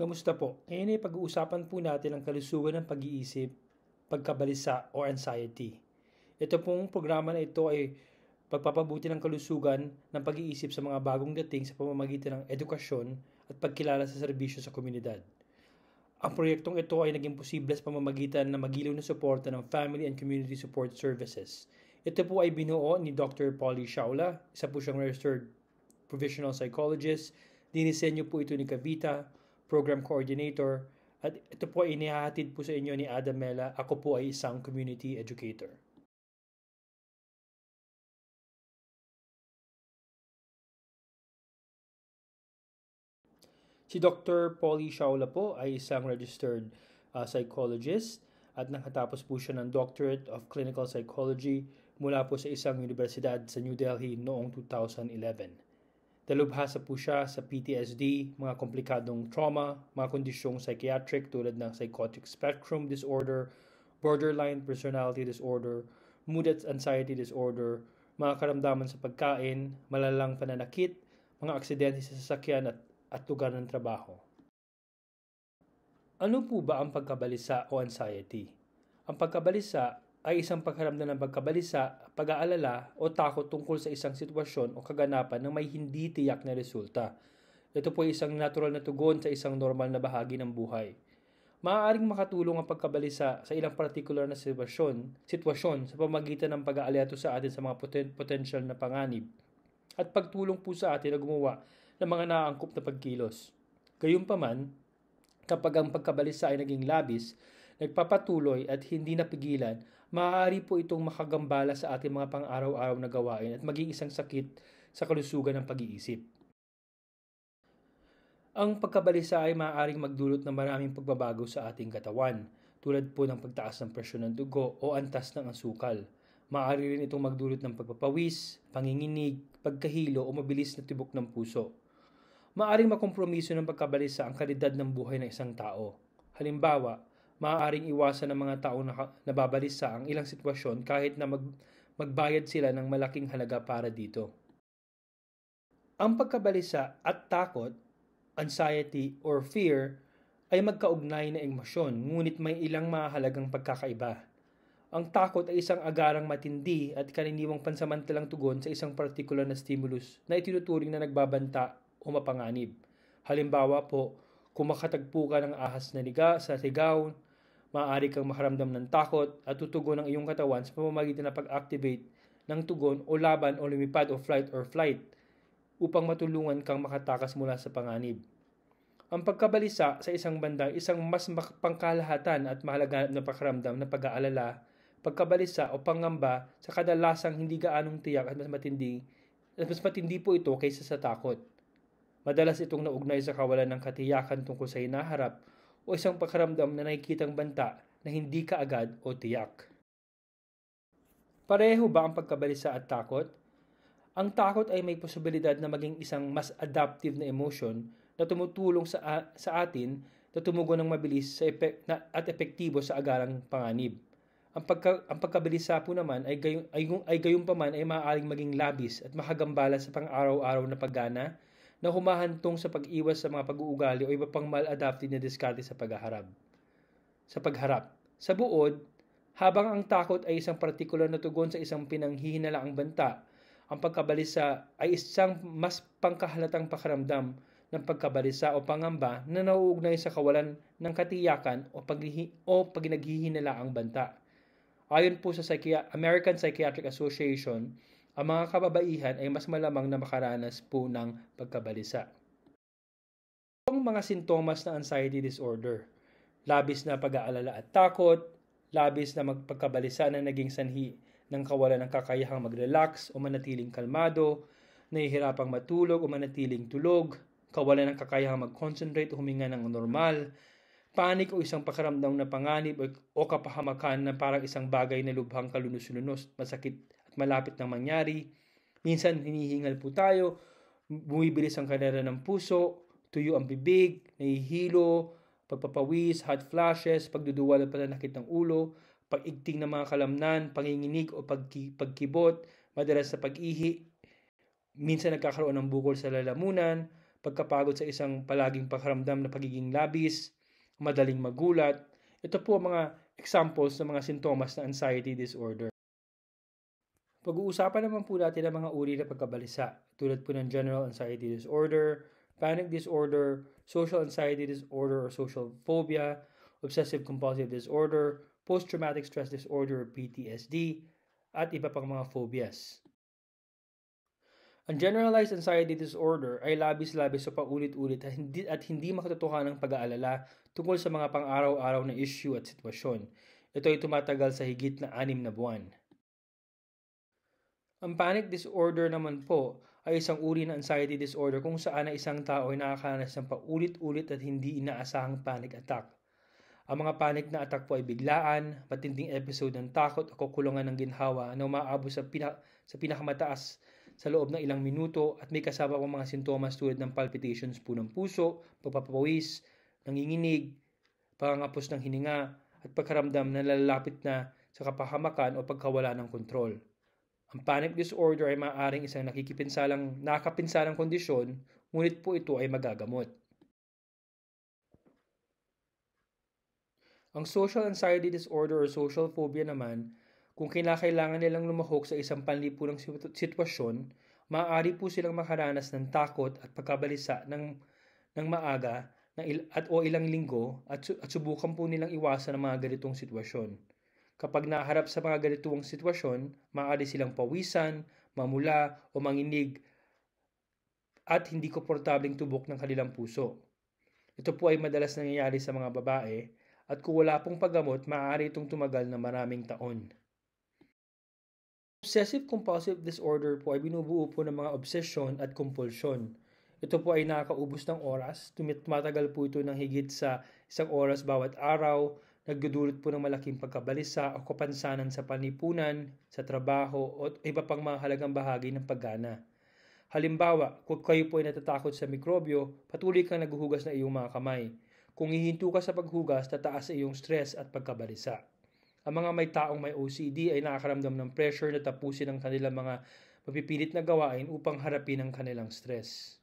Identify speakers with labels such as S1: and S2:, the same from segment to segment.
S1: Kamusta po? Ngayon ay pag-uusapan po natin ang kalusugan ng pag-iisip, pagkabalisa o anxiety. Ito pong programa na ito ay pagpapabuti ng kalusugan ng pag-iisip sa mga bagong dating sa pamamagitan ng edukasyon at pagkilala sa serbisyo sa komunidad. Ang proyektong ito ay naging posible sa pamamagitan ng magiliw na suporta ng Family and Community Support Services. Ito po ay binuo ni Dr. Polly Shaula, isa po siyang registered professional psychologist. Dinisenyo po ito ni Kavita, program coordinator, at ito po ay inihahatid po sa inyo ni Adam Mela. Ako po ay isang community educator. Si Dr. Polly Shaula po ay isang registered psychologist at nakatapos po siya ng Doctorate of Clinical Psychology mula po sa isang universidad sa New Delhi noong 2011. Dalubhasa po siya sa PTSD, mga komplikadong trauma, mga kondisyong psychiatric tulad ng psychotic spectrum disorder, borderline personality disorder, mood and anxiety disorder, mga karamdaman sa pagkain, malalang pananakit, mga aksidente sa sasakyan at lugar ng trabaho. Ano po ba ang pagkabalisa o anxiety? Ang pagkabalisa ay isang pagkaramdam ng pagkabalisa, pag-aalala o takot tungkol sa isang sitwasyon o kaganapan na may hindi tiyak na resulta. Ito po ay isang natural na tugon sa isang normal na bahagi ng buhay. Maaaring makatulong ang pagkabalisa sa ilang partikular na sitwasyon sa pamagitan ng pag-aalerto sa atin sa mga potential na panganib at pagtulong po sa atin na gumawa ng mga naaangkop na pagkilos. Gayunpaman, kapag ang pagkabalisa ay naging labis, nagpapatuloy at hindi napigilan, maaari po itong makagambala sa ating mga pang-araw-araw na gawain at maging isang sakit sa kalusugan ng pag-iisip. Ang pagkabalisa ay maaaring magdulot ng maraming pagbabago sa ating katawan, tulad po ng pagtaas ng presyon ng dugo o antas ng asukal. Maaari rin itong magdulot ng pagpapawis, panginginig, pagkahilo o mabilis na tibok ng puso. Maaring makompromiso ng pagkabalisa ang kalidad ng buhay ng isang tao. Halimbawa, maaaring iwasan ng mga taong nababalisa ang ilang sitwasyon kahit na magbayad sila ng malaking halaga para dito. Ang pagkabalisa at takot, anxiety or fear ay magkaugnay na emosyon, ngunit may ilang mahalagang pagkakaiba. Ang takot ay isang agarang matindi at karaniwang pansamantalang tugon sa isang partikular na stimulus na itinuturing na nagbabanta o mapanganib. Halimbawa po, kung makatagpo ka ng ahas na sa ligaw, maaari kang makaramdam ng takot at tutugon ng iyong katawan sa pamamagitan ng pag-activate ng tugon o laban o lumipad o flight upang matulungan kang makatakas mula sa panganib. Ang pagkabalisa sa isang banda ay isang mas pangkalahatan at mahalaga na pakaramdam na pag-aalala, pagkabalisa o pangamba sa kadalasang hindi gaanong tiyak at mas matindi po ito kaysa sa takot. Madalas itong naugnay sa kawalan ng katiyakan tungkol sa hinaharap o isang pakaramdam na nakikitang banta na hindi kaagad o tiyak. Pareho ba ang pagkabalisa at takot? Ang takot ay may posibilidad na maging isang mas adaptive na emotion na tumutulong sa atin na tumugon ng mabilis at epektibo sa agarang panganib. Ang pagkabalisa po naman ay gayunpaman ay maaaring maging labis at makagambala sa pang-araw-araw na paggana na humahantong sa pag-iwas sa mga pag-uugali o iba pang maladaptive na diskarte sa pagharap. Sa buod, habang ang takot ay isang partikular na tugon sa isang pinanghihinalaang banta, ang pagkabalisa ay isang mas pangkahalatang pakaramdam ng pagkabalisa o pangamba na nauugnay sa kawalan ng katiyakan o paghinaghihinalaang banta. Ayon po sa American Psychiatric Association, ang mga kababaihan ay mas malamang na makaranas po ng pagkabalisa. Ang mga sintomas ng anxiety disorder, labis na pag-aalala at takot, labis na pagkabalisa na naging sanhi ng kawalan ng kakayahang mag-relax o manatiling kalmado, nahihirapang matulog o manatiling tulog, kawalan ng kakayahang mag-concentrate o huminga ng normal, panik o isang pakaramdam na panganib o kapahamakan na parang isang bagay na lubhang kalunos-lunos, masakit at malapit nang mangyari. Minsan hinihingal po tayo, bumibilis ang kadera ng puso, tuyo ang bibig, nahihilo, pagpapawis, hot flashes, pagduduwal at pananakit ng ulo, pag-igting ng mga kalamnan, panginginig o pagkibot, madalas sa pag-ihi, minsan nagkakaroon ng bukol sa lalamunan, pagkapagod sa isang palaging pakiramdam na pagiging labis, madaling magulat. Ito po ang mga examples ng mga sintomas ng anxiety disorder. Pag-uusapan naman po natin ang mga uri ng pagkabalisa, tulad po ng general anxiety disorder, panic disorder, social anxiety disorder or social phobia, obsessive compulsive disorder, post-traumatic stress disorder or PTSD, at iba pang mga phobias. Ang generalized anxiety disorder ay labis-labis sa paulit-ulit at hindi makatotohanang pag-aalala tungkol sa mga pang-araw-araw na issue at sitwasyon. Ito ay tumatagal sa higit na 6 na buwan. Ang panic disorder naman po ay isang uri ng anxiety disorder kung saan ang isang tao ay nakakaranas ng paulit-ulit at hindi inaasahang panic attack. Ang mga panic na attack po ay biglaan, matinding episode ng takot o kakulangan ng ginhawa na umaabot sa pinakamataas sa loob ng ilang minuto at may kasama pang mga sintomas tulad ng palpitations po ng puso, pagpapawis, nanginginig, pangangapos ng hininga at pagkaramdam na lalapit na sa kapahamakan o pagkawala ng kontrol. Ang panic disorder ay maaaring isang nakakapinsalang kondisyon, ngunit po ito ay magagamot. Ang social anxiety disorder or social phobia naman, kung kinakailangan nilang lumahok sa isang panlipunang sitwasyon, maaari po silang makaranas ng takot at pagkabalisa ng maaga o ilang linggo at subukan po nilang iwasan ang mga ganitong sitwasyon. Kapag naharap sa mga ganitong sitwasyon, maaari silang pawisan, mamula o manginig at hindi komportabling tubok ng kanilang puso. Ito po ay madalas nangyayari sa mga babae at kung wala pong paggamot, maaari itong tumagal na maraming taon. Obsessive compulsive disorder po ay binubuo po ng mga obsession at compulsion. Ito po ay nakakaubos ng oras, tumatagal po ito ng higit sa 1 oras bawat araw, nagdudulot po ng malaking pagkabalisa o kapansanan sa panlipunan, sa trabaho o iba pang mga halagang bahagi ng paggana. Halimbawa, kung kayo po ay natatakot sa mikrobyo, patuloy kang naghuhugas ng iyong mga kamay. Kung hihinto ka sa paghugas, tataas sa iyong stress at pagkabalisa. Ang mga may taong may OCD ay nakakaramdam ng pressure na tapusin ang kanilang mga mapipilit na gawain upang harapin ang kanilang stress.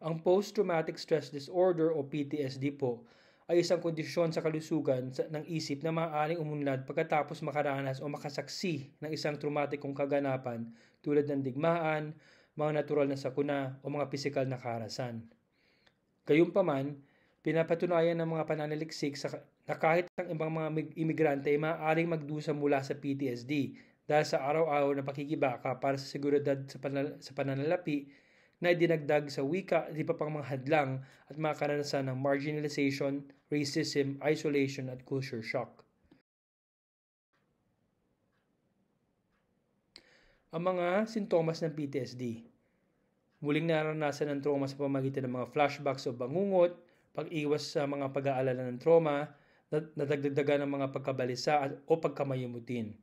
S1: Ang post-traumatic stress disorder o PTSD po ay isang kondisyon sa kalusugan ng isip na maaaring umunlad pagkatapos makaranas o makasaksi ng isang traumatikong kaganapan tulad ng digmaan, mga natural na sakuna o mga pisikal na karahasan. Gayunpaman, pinapatunayan ng mga pananaliksik na kahit ang ibang mga imigrante ay maaaring magdusa mula sa PTSD dahil sa araw-araw na pakikibaka para sa seguridad sa pananalapi na dinagdag sa wika at iba pang mga hadlang at mga karanasan ng marginalization, racism, isolation at culture shock. Ang mga sintomas ng PTSD. Muling naranasan ng trauma sa pamamagitan ng mga flashbacks o bangungot, pag-iwas sa mga pag-aalala ng trauma, nadagdagan ng mga pagkabalisa o pagkamayumutin.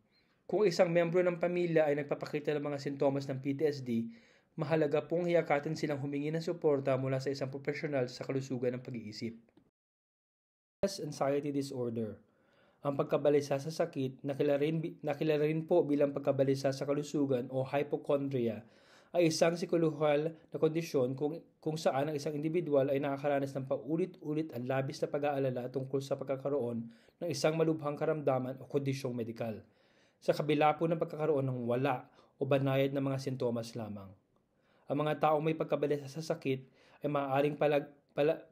S1: Kung isang membro ng pamilya ay nagpapakita ng mga sintomas ng PTSD, mahalaga pong hiyakatin silang humingi ng suporta mula sa isang profesional sa kalusugan ng pag-iisip. Anxiety disorder. Ang pagkabalisa sa sakit, nakilala rin po bilang pagkabalisa sa kalusugan o hypochondria, ay isang psikolohal na kondisyon kung saan ang isang individual ay nakakaranas ng paulit-ulit ang labis na pag-aalala tungkol sa pagkakaroon ng isang malubhang karamdaman o kondisyong medikal, sa kabila po ng pagkakaroon ng wala o banayad na mga sintomas lamang. Ang mga taong may pagkabalisa sa sakit ay maaaring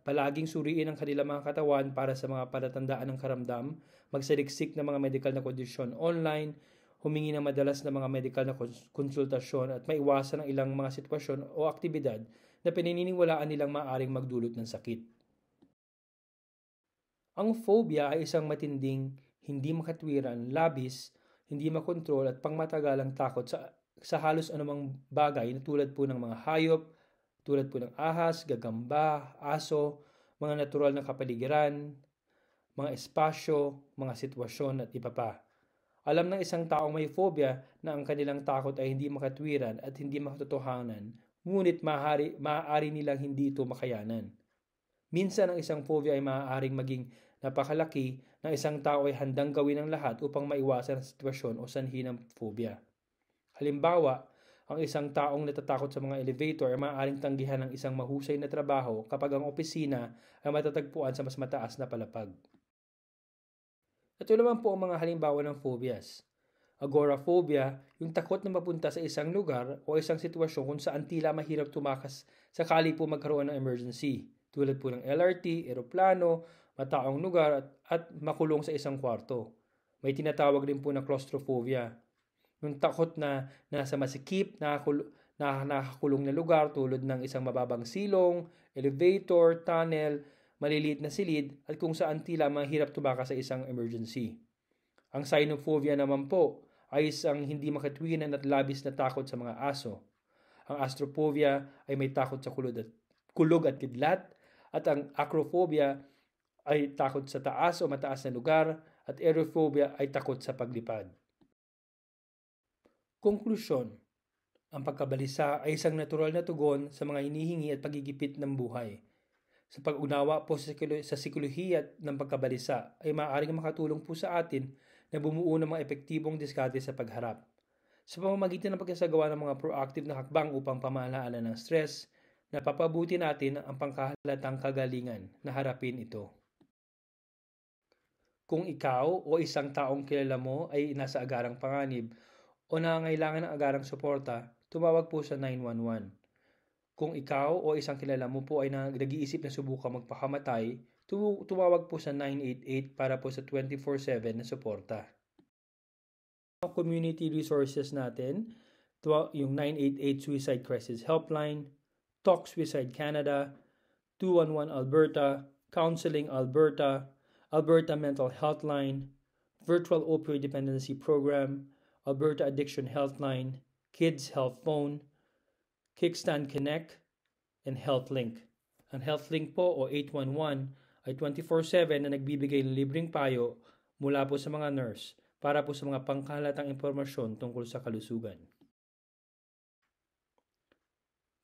S1: palaging suriin ang kanilang mga katawan para sa mga palatandaan ng karamdam, magsaliksik ng mga medikal na kondisyon online, humingi ng madalas na mga medikal na konsultasyon at maiwasan ang ilang mga sitwasyon o aktibidad na pinaniniwalaan nilang maaaring magdulot ng sakit. Ang phobia ay isang matinding, hindi makatwiran, labis, hindi makontrol at pangmatagalang takot sa halos anumang bagay na tulad po ng mga hayop, tulad po ng ahas, gagamba, aso, mga natural na kapaligiran, mga espasyo, mga sitwasyon at iba pa. Alam ng isang taong may phobia na ang kanilang takot ay hindi makatwiran at hindi makatotohanan, ngunit maaari nilang hindi ito makayanan. Minsan ang isang phobia ay maaaring maging napakalaki na isang tao ay handang gawin ang lahat upang maiwasan ang sitwasyon o sanhi ng phobia. Halimbawa, Ang isang taong natatakot sa mga elevator ay maaaring tanggihan ng isang mahusay na trabaho kapag ang opisina ay matatagpuan sa mas mataas na palapag. Ito naman po ang mga halimbawa ng phobias. Agoraphobia, yung takot na mapunta sa isang lugar o isang sitwasyon kung saan tila mahirap tumakas sakali po magkaroon ng emergency. Tulad po ng LRT, eroplano, mataong lugar at makulong sa isang kwarto. May tinatawag din po na claustrophobia. Yung takot na nasa masikip, nakakulong na lugar tulad ng isang mababang silong, elevator, tunnel, maliliit na silid at kung saan tila mahirap tumakas sa isang emergency. Ang cynophobia naman po ay isang hindi makatwiran at labis na takot sa mga aso. Ang astrophobia ay may takot sa kulog at kidlat at ang acrophobia ay takot sa taas o mataas na lugar at aerophobia ay takot sa paglipad. Konklusyon. Ang pagkabalisa ay isang natural na tugon sa mga hinihingi at pagigipit ng buhay. Sa pag-unawa po sa psikolohiya ng pagkabalisa ay maaaring makatulong po sa atin na bumuo ng mga epektibong diskarte sa pagharap. Sa pamamagitan ng pagsasagawa ng mga proactive na hakbang upang pamahalaan ng stress, napapabuti natin ang pangkahalatang kagalingan na harapin ito. Kung ikaw o isang taong kilala mo ay nasa agarang panganib o nangangailangan ng agarang suporta, tumawag po sa 911. Kung ikaw o isang kilala mo po ay nag-iisip na subukang magpakamatay, tumawag po sa 988 para po sa 24/7 na suporta. Community resources natin, yung 988 Suicide Crisis Helpline, Talk Suicide Canada, 211 Alberta, Counseling Alberta, Alberta Mental Healthline, Virtual Opioid Dependency Program, Alberta Addiction Healthline, Kids Health Phone, Kickstand Connect, and HealthLink. Ang HealthLink po o 811 ay 24/7 na nagbibigay ng libreng payo mula po sa mga nurse para po sa mga pangkahalatang impormasyon tungkol sa kalusugan.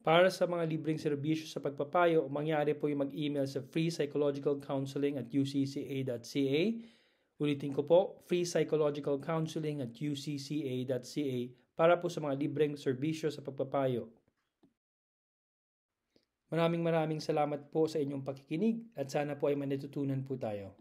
S1: Para sa mga libreng serbisyo sa pagpapayo, mangyari po yung mag-email sa freepsychologicalcounseling@ucca.ca. Ulitin ko po, freepsychologicalcounseling@ucca.ca para po sa mga libreng serbisyo sa pagpapayo. Maraming salamat po sa inyong pakikinig at sana po ay manatutunan po tayo.